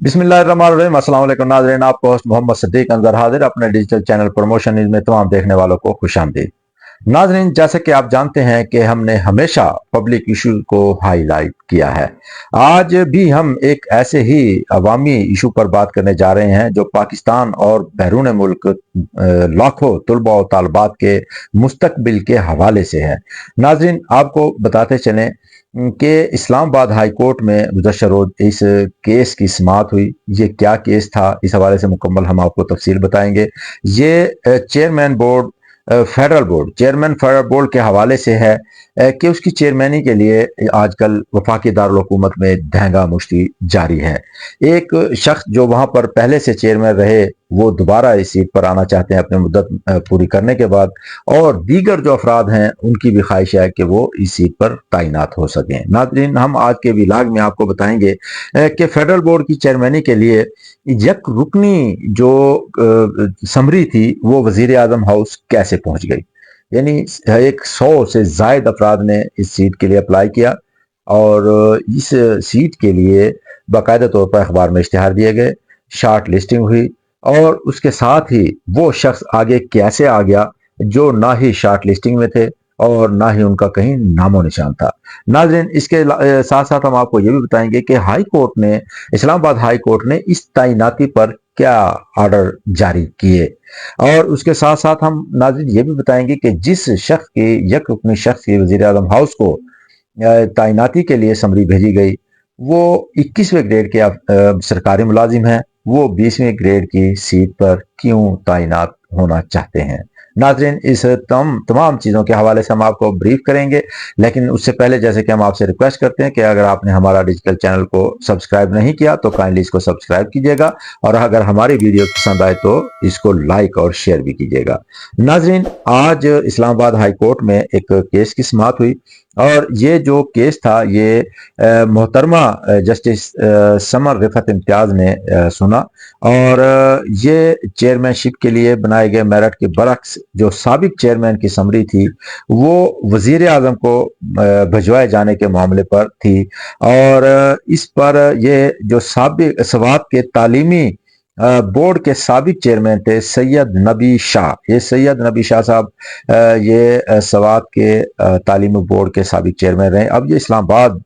बिस्मिल्लाहिर्रहमानिर्रहीम। अस्सलाम वालेकुम नाज़रीन, आपको होस्ट मोहम्मद सदीक अंजर हाजिर अपने डिजिटल चैनल प्रमोशन न्यूज़ में तमाम देखने वालों को खुशामदीद। नाज़रीन, जैसे कि आप जानते हैं कि हमने हमेशा पब्लिक इशू को हाईलाइट किया है। आज भी हम एक ऐसे ही अवामी इशू पर बात करने जा रहे हैं जो पाकिस्तान और बैरून मुल्क लाखों तलबा और तालबात के मुस्तकबिल के हवाले से है। नाज़रीन, आपको बताते चलें कि इस्लामाबाद हाई कोर्ट में गुज़श्ता रोज इस केस की समाअत हुई। ये क्या केस था, इस हवाले से मुकम्मल हम आपको तफसील बताएंगे। ये chairman board chairman federal board के हवाले से है कि उसकी चेयरमैनी के लिए आजकल वफाकी दारुल हुकूमत में दहंगा मुश्ती जारी है। एक शख्स जो वहां पर पहले से चेयरमैन रहे वो दोबारा इस सीट पर आना चाहते हैं अपनी मुद्दत पूरी करने के बाद, और दीगर जो अफराद हैं उनकी भी ख्वाहिश है कि वो इस सीट पर तैनात हो सकें। नाज़रीन, हम आज के व्लॉग में आपको बताएंगे कि फेडरल बोर्ड की चेयरमैनी के लिए यक रुकनी जो समरी थी वो वजीर आजम हाउस कैसे पहुंच गई। यानी एक 100 से जायद अफराद ने इस सीट के लिए अप्लाई किया और इस सीट के लिए बाकायदा तौर पर अखबार में इश्तिहार दिए गए, शार्ट लिस्टिंग हुई और उसके साथ ही वो शख्स आगे कैसे आ गया जो ना ही शार्ट लिस्टिंग में थे और ना ही उनका कहीं नामो निशान था। नाज़रीन, इसके साथ साथ हम आपको ये भी बताएंगे कि हाई कोर्ट ने इस्लामाबाद हाई कोर्ट ने इस तैनाती पर क्या ऑर्डर जारी किए, और उसके साथ साथ हम नाज़रीन ये भी बताएंगे कि जिस शख्स की यक रुकनी शख्स की वजीर आजम हाउस को तैनाती के लिए समरी भेजी गई वो 21वें ग्रेड के सरकारी मुलाजिम हैं, वो 20वें ग्रेड की सीट पर क्यों तैनात होना चाहते हैं। नाज़रीन, इस तमाम चीज़ों के हवाले से हम आपको ब्रीफ करेंगे, लेकिन उससे पहले जैसे कि हम आपसे रिक्वेस्ट करते हैं कि अगर आपने हमारा डिजिटल चैनल को सब्सक्राइब नहीं किया तो काइंडली इसको सब्सक्राइब कीजिएगा, और अगर हमारी वीडियो पसंद आए तो इसको लाइक और शेयर भी कीजिएगा। नाज़रीन, आज इस्लामाबाद हाई कोर्ट में एक केस की समाअत हुई और ये जो केस था ये मोहतरमा जस्टिस समर रिफत इम्तियाज ने सुना, और ये चेयरमैनशिप के लिए बनाए गए मेरिट के बरक्स जो साबिक चेयरमैन की समरी थी वो वजीर आजम को भिजवाए जाने के मामले पर थी, और इस पर ये जो साबिक सवात के तालीमी बोर्ड के साबिक चेयरमैन थे सैयद नबी शाह, ये सैयद नबी शाह साहब ये सवात के तालीमी बोर्ड के साबिक चेयरमैन रहे। अब ये इस्लामाबाद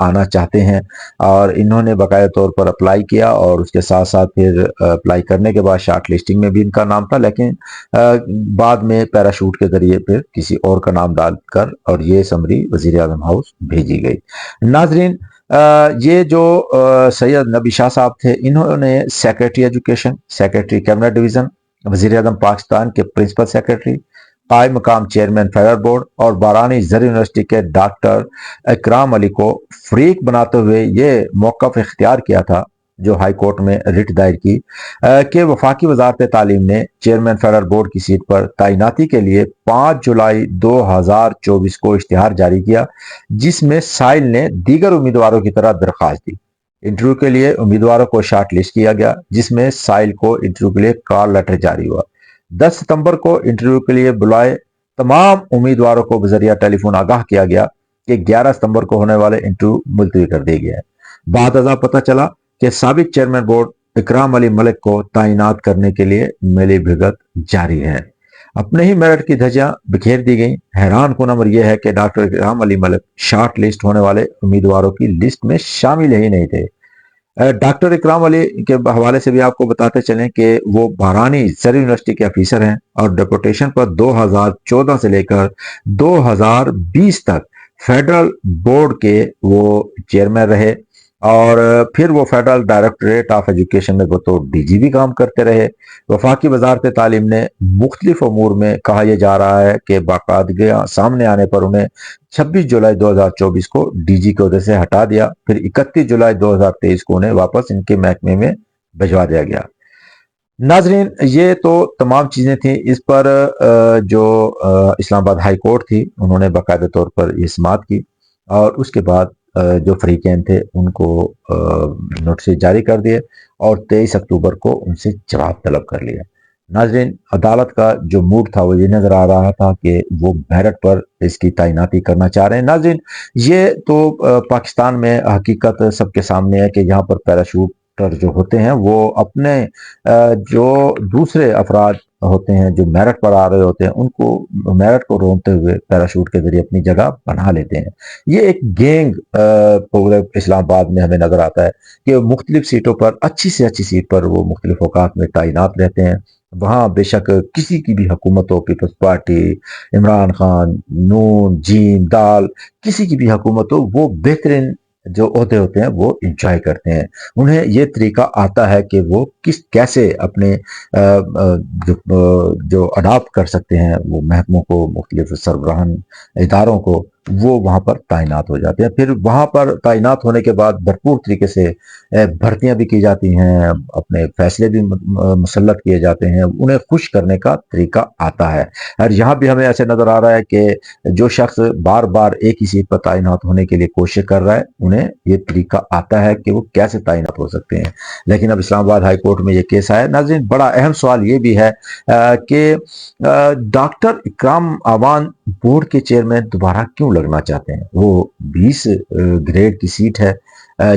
आना चाहते हैं और इन्होंने बाकायदा तौर पर अप्लाई किया, और उसके साथ साथ फिर अप्लाई करने के बाद शार्ट लिस्टिंग में भी इनका नाम था, लेकिन बाद में पैराशूट के जरिए फिर किसी और का नाम डालकर और ये समरी वजीर आजम हाउस भेजी गई। नाजरीन, ये जो सैयद नबी शाह साहब थे इन्होंने secretary education, secretary cabinet division, वजीर आजम पाकिस्तान के प्रिंसिपल सेक्रेटरी, कायम मकाम चेयरमैन फेडरल बोर्ड और बारानी जर यूनिवर्सिटी के डॉक्टर इकराम अली को फरीक बनाते हुए ये मौक़िफ़ इख्तियार किया था जो हाई कोर्ट में रिट दायर की कि वफाकी वजारत तालीम ने चेयरमैन फेडरल बोर्ड की सीट पर तैनाती के लिए 5 जुलाई 2024 को इश्तिहार जारी किया, जिसमें साइल ने दीगर उम्मीदवारों की तरह दरख्वास्त दी। इंटरव्यू के लिए उम्मीदवारों को शार्ट लिस्ट किया गया, जिसमें साइल को इंटरव्यू के लिए कॉल लेटर जारी हुआ। 10 सितंबर को इंटरव्यू के लिए बुलाए तमाम उम्मीदवारों को बजरिया टेलीफोन आगाह किया गया कि 11 सितंबर को होने वाले इंटरव्यू मुलतवी कर दिए गए। बाद अज़ा पता चला कि साबिक चेयरमैन बोर्ड इकराम अली मलिक को तैनात करने के लिए मिली भगत जारी है। अपने ही मेरिट की धज्जियां बिखेर दी गई। हैरान कुन अमर यह है कि डॉक्टर इकराम अली मलिक शॉर्ट लिस्ट होने वाले उम्मीदवारों की लिस्ट में शामिल ही नहीं थे। डॉक्टर इकराम अली के हवाले से भी आपको बताते चलें कि वो बारानी जर यूनिवर्सिटी के ऑफिसर हैं और डेपुटेशन पर 2014 से लेकर 2020 तक फेडरल बोर्ड के वो चेयरमैन रहे, और फिर वो फेडरल डायरेक्टरेट ऑफ एजुकेशन में बतौर डीजी भी काम करते रहे। वफाकी वजारत तालीम ने मुख्तलिफ अमूर में कहा यह जा रहा है कि बाकायदगियाँ सामने आने पर उन्हें 26 जुलाई 2024 को डीजी के अहदे से हटा दिया, फिर 31 जुलाई 2023 को उन्हें वापस इनके महकमे में भिजवा दिया गया। नाजरीन, ये तो तमाम चीज़ें थी। इस पर जो इस्लामाबाद हाई कोर्ट थी उन्होंने बाकायदा तौर पर ये समाअत की, और उसके बाद जो फरीकैन थे उनको नोटिस जारी कर दिए और 23 अक्टूबर को उनसे जवाब तलब कर लिया। नाजरीन, अदालत का जो मूड था वो ये नज़र आ रहा था कि वो मेरिट पर इसकी तैनाती करना चाह रहे हैं। नाजरीन, ये तो पाकिस्तान में हकीकत सबके सामने है कि यहाँ पर पैराशूट ڈاکٹر جو ہوتے ہیں وہ اپنے جو دوسرے افراد ہوتے ہیں جو میرٹ پر آ رہے ہوتے ہیں ان کو میرٹ کو روندتے ہوئے پیراشوٹ کے ذریعے اپنی جگہ بنا لیتے ہیں. یہ ایک گینگ پورے اسلام آباد میں ہمیں نظر آتا ہے کہ مختلف سیٹوں پر اچھی سے اچھی سیٹ پر وہ مختلف اوقات میں تعینات رہتے ہیں. وہاں بے شک کسی کی بھی حکومت ہو، پیپلز پارٹی، عمران خان، نون، جین، دال، کسی کی بھی حکومت ہو، وہ بہترین جو عہدے ہوتے ہیں وہ انجوائے کرتے ہیں. انہیں یہ طریقہ آتا ہے کہ وہ کیسے اپنے جو اڈاپٹ کر سکتے ہیں وہ محکموں کو، مختلف سربراہان اداروں کو، وہ وہاں پر تعینات ہو جاتے ہیں. پھر وہاں پر تعینات ہونے کے بعد بھرپور طریقے سے بھرتیاں بھی کی جاتی ہیں، اپنے فیصلے بھی مسلط کیے جاتے ہیں. انہیں خوش کرنے کا طریقہ آتا ہے. اور یہاں بھی ہمیں ایسے نظر آ رہا ہے کہ جو شخص بار بار ایک ہی سیٹ پر تعینات ہونے کے لیے کوشش کر رہا ہے انہیں یہ طریقہ آتا ہے کہ وہ کیسے تعینات ہو سکتے ہیں. لیکن اب اسلام آباد ہائی کورٹ میں یہ کیس آیا. ناظرین، بڑا اہم سوال یہ بھی ہے کہ ڈاکٹر اکرام اعوان بورڈ کے چیئرمین دوبارہ کیوں لگنا چاہتے ہیں؟ وہ 20 گریڈ کی سیٹ ہے،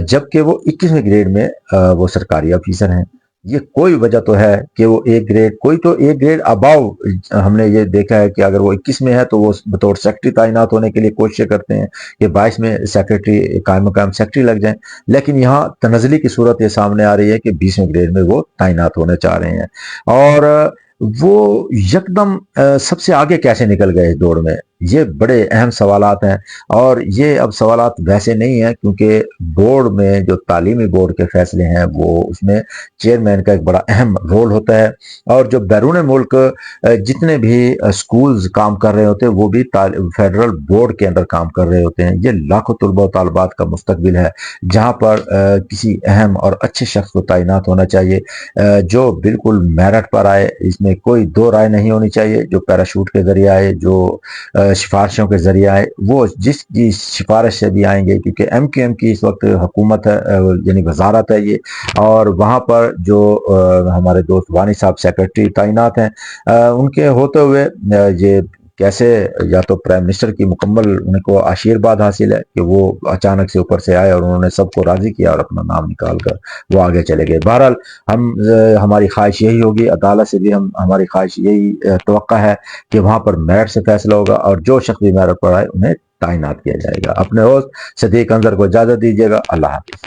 جبکہ وہ 21ویں گریڈ میں وہ سرکاری آفیسر ہیں. یہ کوئی وجہ تو ہے کہ وہ ایک گریڈ اباؤ، ہم نے یہ دیکھا ہے کہ اگر وہ 21 میں ہے تو وہ بطور سیکرٹری تعینات ہونے کے لیے کوشش کرتے ہیں کہ 22 میں سیکرٹری قائم مقام سیکرٹری لگ جائیں. لیکن یہاں تنزلی کی صورت یہ سامنے آ رہی ہے کہ 20ویں گریڈ میں وہ تعینات ہونے چاہ رہے ہیں. اور وہ یکدم سب سے آگے کیسے نکل گئے اس دوڑ میں؟ یہ بڑے اہم سوالات ہیں. اور یہ اب سوالات ویسے نہیں ہیں کیونکہ بورڈ میں جو تعلیمی بورڈ کے فیصلے ہیں وہ اس میں چیئرمین کا ایک بڑا اہم رول ہوتا ہے. اور جو بیرون ملک جتنے بھی سکولز کام کر رہے ہوتے ہیں وہ بھی فیڈرل بورڈ کے اندر کام کر رہے ہوتے ہیں. یہ لاکھوں طلبہ و طالبات کا مستقبل ہے جہاں پر کسی اہم اور اچھے شخص کو تعینات ہونا چاہیے جو بالکل میرٹ پر آئے. اس میں کوئی دو رائے نہیں ہونی چاہیے. جو پیراشوٹ کے ذریعے آئے، جو سفارشوں کے ذریعے آئے، وہ جس کی سفارش سے بھی آئیں گے، کیونکہ ایم کیو ایم کی اس وقت حکومت ہے، یعنی وزارت ہے یہ. اور وہاں پر جو ہمارے دوست وانی صاحب سیکرٹری تعینات ہیں، ان کے ہوتے ہوئے یہ کیسے یا تو پرائم منسٹر کی مکمل ان کو آشیرواد حاصل ہے کہ وہ اچانک سے اوپر سے آئے اور انہوں نے سب کو راضی کیا اور اپنا نام نکال کر وہ آگے چلے گئے. بہرحال ہماری خواہش یہی ہوگی، عدالت سے بھی ہماری خواہش یہی توقع ہے کہ وہاں پر میرٹ سے فیصلہ ہوگا اور جو شخص بھی میرٹ پر آئے انہیں تعینات کیا جائے گا. اپنے ہوسٹ صدیق انظر کو اجازت دیجیے گا. اللہ حافظ.